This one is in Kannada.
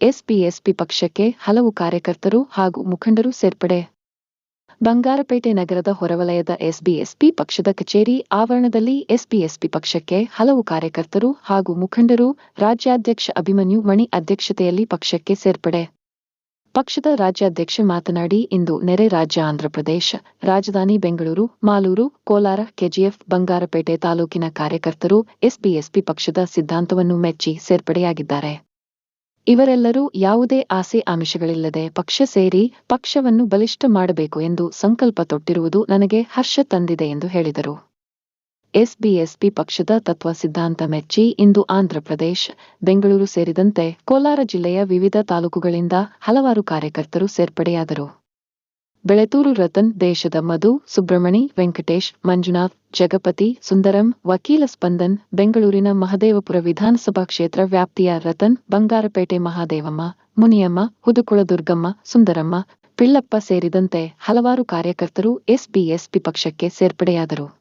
ಎಸ್ಪಿ ಪಕ್ಷಕ್ಕೆ ಹಲವು ಕಾರ್ಯಕರ್ತರು ಹಾಗೂ ಮುಖಂಡರು ಸೇರ್ಪಡೆ. ಬಂಗಾರಪೇಟೆ ನಗರದ ಹೊರವಲಯದ ಎಸ್ಪಿ ಪಕ್ಷದ ಕಚೇರಿ ಆವರಣದಲ್ಲಿ ಎಸ್ಪಿ ಪಕ್ಷಕ್ಕೆ ಹಲವು ಕಾರ್ಯಕರ್ತರು ಹಾಗೂ ಮುಖಂಡರು ರಾಜ್ಯಾಧ್ಯಕ್ಷ ಅಭಿಮನ್ಯು ಮಣಿ ಅಧ್ಯಕ್ಷತೆಯಲ್ಲಿ ಪಕ್ಷಕ್ಕೆ ಸೇರ್ಪಡೆ. ಪಕ್ಷದ ರಾಜ್ಯಾಧ್ಯಕ್ಷ ಮಾತನಾಡಿ, ಇಂದು ನೆರೆ ರಾಜ್ಯ ಆಂಧ್ರಪ್ರದೇಶ, ರಾಜಧಾನಿ ಬೆಂಗಳೂರು, ಮಾಲೂರು, ಕೋಲಾರ, ಕೆಜಿಎಫ್, ಬಂಗಾರಪೇಟೆ ತಾಲೂಕಿನ ಕಾರ್ಯಕರ್ತರು ಎಸ್ಪಿ ಪಕ್ಷದ ಸಿದ್ಧಾಂತವನ್ನು ಮೆಚ್ಚಿ ಸೇರ್ಪಡೆಯಾಗಿದ್ದಾರೆ. ಇವರೆಲ್ಲರೂ ಯಾವುದೇ ಆಸೆ ಆಮಿಷಗಳಿಲ್ಲದೆ ಪಕ್ಷ ಸೇರಿ ಪಕ್ಷವನ್ನು ಬಲಿಷ್ಠ ಮಾಡಬೇಕು ಎಂದು ಸಂಕಲ್ಪ ತೊಟ್ಟಿರುವುದು ನನಗೆ ಹರ್ಷ ತಂದಿದೆ ಎಂದು ಹೇಳಿದರು. ಎಸ್ಪಿ ಪಕ್ಷದ ತತ್ವ ಸಿದ್ಧಾಂತ ಮೆಚ್ಚಿ ಇಂದು ಆಂಧ್ರಪ್ರದೇಶ, ಬೆಂಗಳೂರು ಸೇರಿದಂತೆ ಕೋಲಾರ ಜಿಲ್ಲೆಯ ವಿವಿಧ ತಾಲೂಕುಗಳಿಂದ ಹಲವಾರು ಕಾರ್ಯಕರ್ತರು ಸೇರ್ಪಡೆಯಾದರು. ಬೆಳೆತೂರು ರತನ್, ದೇಶದ ಮಧು, ಸುಬ್ರಮಣಿ, ವೆಂಕಟೇಶ್, ಮಂಜುನಾಥ್, ಜಗಪತಿ, ಸುಂದರಂ, ವಕೀಲ ಸ್ಪಂದನ್, ಬೆಂಗಳೂರಿನ ಮಹದೇವಪುರ ವಿಧಾನಸಭಾ ಕ್ಷೇತ್ರ ವ್ಯಾಪ್ತಿಯ ರತನ್, ಬಂಗಾರಪೇಟೆ ಮಹಾದೇವಮ್ಮ, ಮುನಿಯಮ್ಮ, ಹುದುಕುಳ ದುರ್ಗಮ್ಮ, ಸುಂದರಮ್ಮ, ಪಿಳ್ಳಪ್ಪ ಸೇರಿದಂತೆ ಹಲವಾರು ಕಾರ್ಯಕರ್ತರು ಎಸ್ಪಿ ಪಕ್ಷಕ್ಕೆ ಸೇರ್ಪಡೆಯಾದರು.